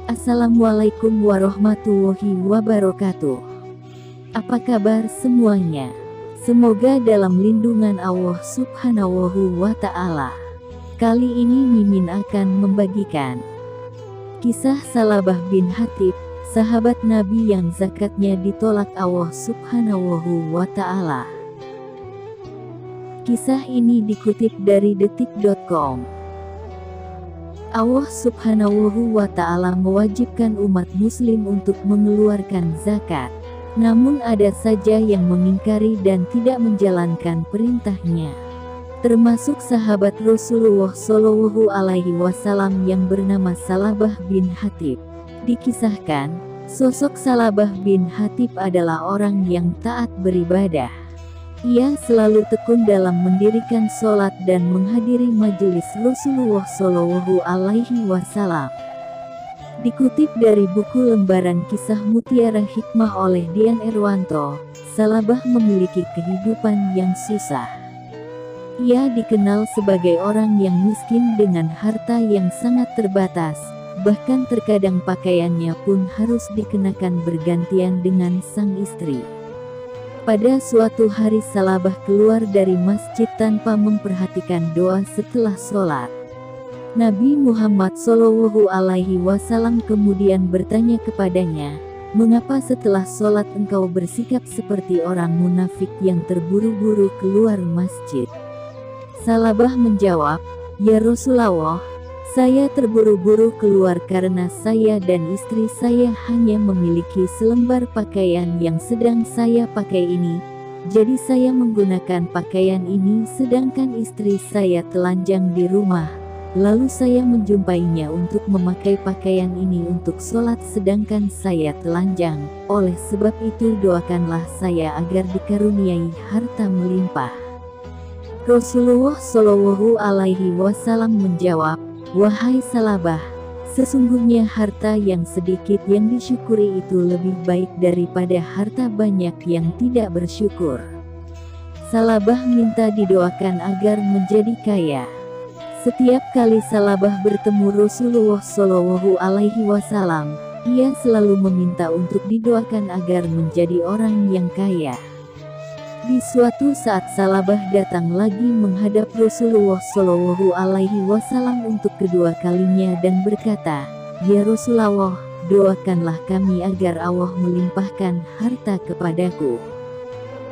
Assalamualaikum warahmatullahi wabarakatuh. Apa kabar semuanya? Semoga dalam lindungan Allah Subhanahu wa Ta'ala. Kali ini Mimin akan membagikan kisah Salabah bin Hatib, sahabat Nabi yang zakatnya ditolak Allah Subhanahu wa Ta'ala. Kisah ini dikutip dari detik.com. Allah Subhanahu wa Ta'ala mewajibkan umat muslim untuk mengeluarkan zakat. Namun ada saja yang mengingkari dan tidak menjalankan perintahnya. Termasuk sahabat Rasulullah Shallallahu Alaihi Wasallam yang bernama Salabah bin Hatib. Dikisahkan, sosok Salabah bin Hatib adalah orang yang taat beribadah. Ia selalu tekun dalam mendirikan sholat dan menghadiri majelis Rasulullah Shallallahu Alaihi Wasallam. Dikutip dari buku lembaran kisah Mutiara Hikmah oleh Dian Erwanto, Salabah memiliki kehidupan yang susah. Ia dikenal sebagai orang yang miskin dengan harta yang sangat terbatas, bahkan terkadang pakaiannya pun harus dikenakan bergantian dengan sang istri. Pada suatu hari Salabah keluar dari masjid tanpa memperhatikan doa setelah sholat. Nabi Muhammad Shallallahu Alaihi Wasallam kemudian bertanya kepadanya, "Mengapa setelah sholat engkau bersikap seperti orang munafik yang terburu-buru keluar masjid?" Salabah menjawab, "Ya Rasulullah, saya terburu-buru keluar karena saya dan istri saya hanya memiliki selembar pakaian yang sedang saya pakai ini. Jadi saya menggunakan pakaian ini sedangkan istri saya telanjang di rumah. Lalu saya menjumpainya untuk memakai pakaian ini untuk sholat sedangkan saya telanjang. Oleh sebab itu doakanlah saya agar dikaruniai harta melimpah." Rasulullah Shallallahu Alaihi Wasallam menjawab, "Wahai Salabah, sesungguhnya harta yang sedikit yang disyukuri itu lebih baik daripada harta banyak yang tidak bersyukur." Salabah minta didoakan agar menjadi kaya. Setiap kali Salabah bertemu Rasulullah Shallallahu Alaihi Wasallam, ia selalu meminta untuk didoakan agar menjadi orang yang kaya. Di suatu saat Salabah datang lagi menghadap Rasulullah Shallallahu Alaihi Wasallam untuk kedua kalinya dan berkata, "Ya Rasulullah, doakanlah kami agar Allah melimpahkan harta kepadaku."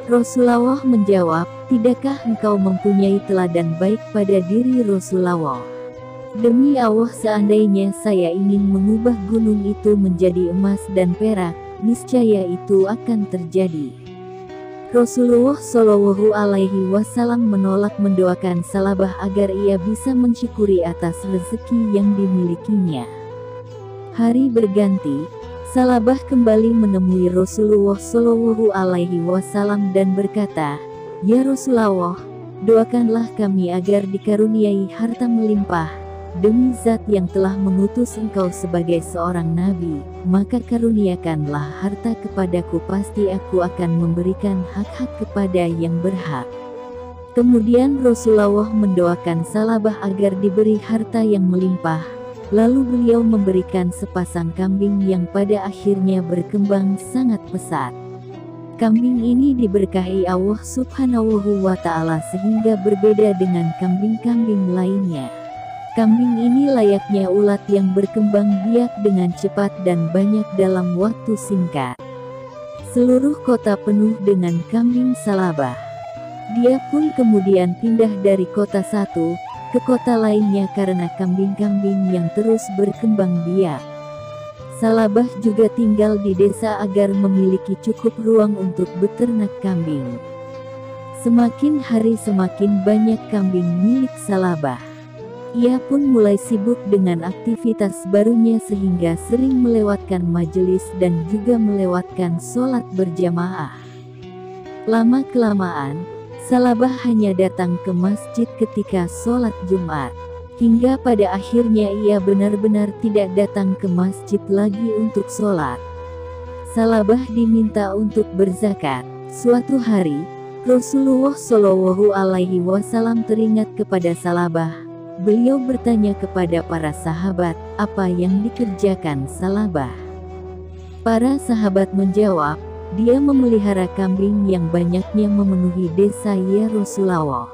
Rasulullah menjawab, "Tidakkah engkau mempunyai teladan baik pada diri Rasulullah? Demi Allah, seandainya saya ingin mengubah gunung itu menjadi emas dan perak, niscaya itu akan terjadi." Rasulullah Shallallahu Alaihi Wasallam menolak mendoakan Salabah agar ia bisa mensyukuri atas rezeki yang dimilikinya. Hari berganti, Salabah kembali menemui Rasulullah Shallallahu Alaihi Wasallam dan berkata, "Ya Rasulullah, doakanlah kami agar dikaruniai harta melimpah. Demi zat yang telah mengutus engkau sebagai seorang nabi, maka karuniakanlah harta kepadaku, pasti aku akan memberikan hak-hak kepada yang berhak." Kemudian Rasulullah mendoakan Salabah agar diberi harta yang melimpah. Lalu beliau memberikan sepasang kambing yang pada akhirnya berkembang sangat pesat. Kambing ini diberkahi Allah Subhanahu wa Ta'ala sehingga berbeda dengan kambing-kambing lainnya. Kambing ini layaknya ulat yang berkembang biak dengan cepat dan banyak dalam waktu singkat. Seluruh kota penuh dengan kambing Salabah. Dia pun kemudian pindah dari kota satu ke kota lainnya karena kambing-kambing yang terus berkembang biak. Salabah juga tinggal di desa agar memiliki cukup ruang untuk beternak kambing. Semakin hari semakin banyak kambing milik Salabah. Ia pun mulai sibuk dengan aktivitas barunya sehingga sering melewatkan majelis dan juga melewatkan sholat berjamaah. Lama-kelamaan, Salabah hanya datang ke masjid ketika sholat Jumat. Hingga pada akhirnya ia benar-benar tidak datang ke masjid lagi untuk sholat. Salabah diminta untuk berzakat. Suatu hari, Rasulullah Shallallahu Alaihi Wasallam teringat kepada Salabah, beliau bertanya kepada para sahabat, apa yang dikerjakan Salabah? Para sahabat menjawab, dia memelihara kambing yang banyaknya memenuhi desa ya Rasulullah.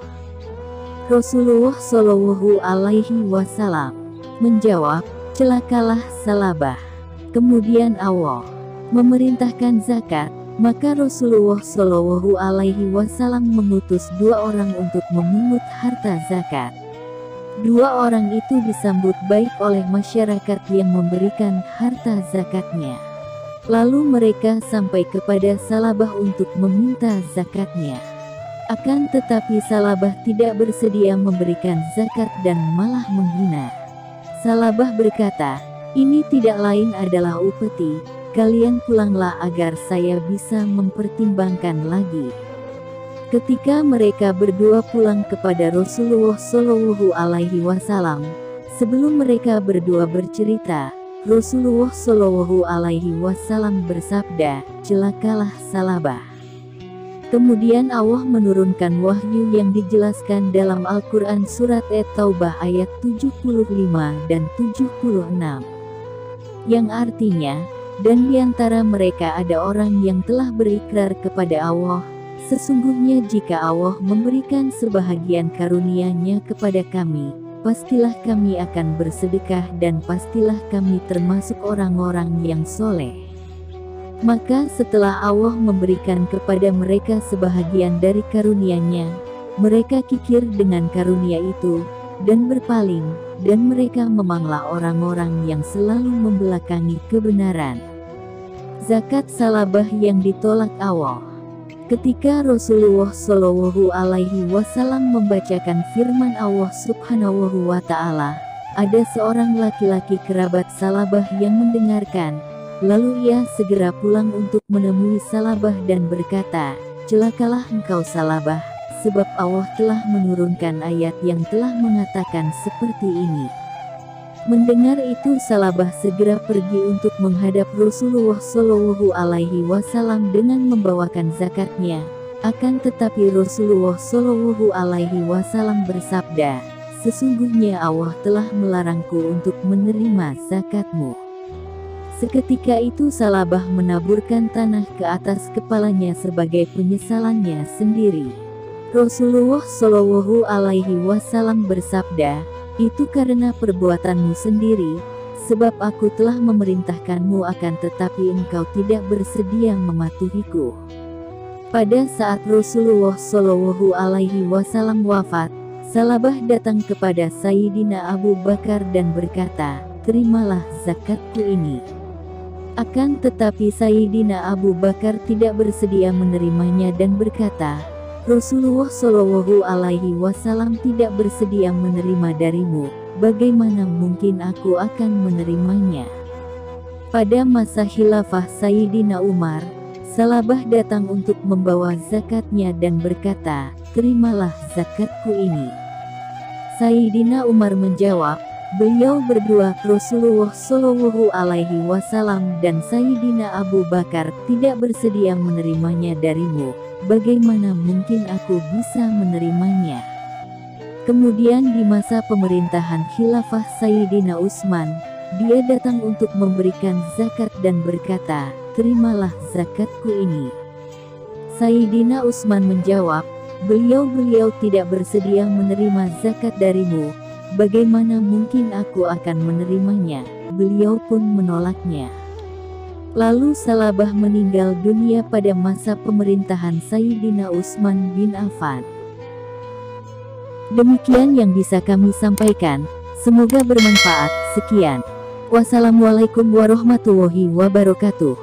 Rasulullah Shallallahu Alaihi Wasallam menjawab, celakalah Salabah. Kemudian Allah memerintahkan zakat, maka Rasulullah Shallallahu Alaihi Wasallam mengutus 2 orang untuk memungut harta zakat. 2 orang itu disambut baik oleh masyarakat yang memberikan harta zakatnya. Lalu mereka sampai kepada Salabah untuk meminta zakatnya. Akan tetapi Salabah tidak bersedia memberikan zakat dan malah menghina. Salabah berkata, ini tidak lain adalah upeti, kalian pulanglah agar saya bisa mempertimbangkan lagi. Ketika mereka berdua pulang kepada Rasulullah Shallallahu Alaihi Wasallam, sebelum mereka berdua bercerita, Rasulullah Shallallahu Alaihi Wasallam bersabda, celakalah Salabah. Kemudian Allah menurunkan wahyu yang dijelaskan dalam Al-Quran surat At-Taubah ayat 75 dan 76. Yang artinya, dan di antara mereka ada orang yang telah berikrar kepada Allah, sesungguhnya jika Allah memberikan sebahagian karunia-Nya kepada kami, pastilah kami akan bersedekah dan pastilah kami termasuk orang-orang yang soleh. Maka setelah Allah memberikan kepada mereka sebahagian dari karunia-Nya, mereka kikir dengan karunia itu, dan berpaling, dan mereka memanglah orang-orang yang selalu membelakangi kebenaran. Zakat Salabah yang ditolak Allah. Ketika Rasulullah Shallallahu Alaihi Wasallam membacakan firman Allah Subhanahu wa Ta'ala, ada seorang laki-laki kerabat Salabah yang mendengarkan, lalu ia segera pulang untuk menemui Salabah dan berkata, celakalah engkau Salabah, sebab Allah telah menurunkan ayat yang telah mengatakan seperti ini. Mendengar itu Salabah segera pergi untuk menghadap Rasulullah Shallallahu Alaihi Wasallam dengan membawakan zakatnya. Akan tetapi Rasulullah Shallallahu Alaihi Wasallam bersabda, sesungguhnya Allah telah melarangku untuk menerima zakatmu. Seketika itu Salabah menaburkan tanah ke atas kepalanya sebagai penyesalannya sendiri. Rasulullah Shallallahu Alaihi Wasallam bersabda, itu karena perbuatanmu sendiri, sebab aku telah memerintahkanmu akan tetapi engkau tidak bersedia mematuhiku. Pada saat Rasulullah Shallallahu Alaihi Wasallam wafat, Salabah datang kepada Sayyidina Abu Bakar dan berkata, terimalah zakatku ini. Akan tetapi Sayyidina Abu Bakar tidak bersedia menerimanya dan berkata, Rasulullah Shallallahu Alaihi Wasallam tidak bersedia menerima darimu, bagaimana mungkin aku akan menerimanya? Pada masa khilafah Sayyidina Umar, Salabah datang untuk membawa zakatnya dan berkata, terimalah zakatku ini. Sayyidina Umar menjawab, beliau berdua Rasulullah Shallallahu Alaihi Wasallam dan Sayyidina Abu Bakar tidak bersedia menerimanya darimu. Bagaimana mungkin aku bisa menerimanya? Kemudian di masa pemerintahan khilafah Sayyidina Utsman, dia datang untuk memberikan zakat dan berkata, terimalah zakatku ini. Sayyidina Utsman menjawab, beliau tidak bersedia menerima zakat darimu, bagaimana mungkin aku akan menerimanya? Beliau pun menolaknya. Lalu Salabah meninggal dunia pada masa pemerintahan Sayyidina Utsman bin Affan. Demikian yang bisa kami sampaikan, semoga bermanfaat. Sekian. Wassalamualaikum warahmatullahi wabarakatuh.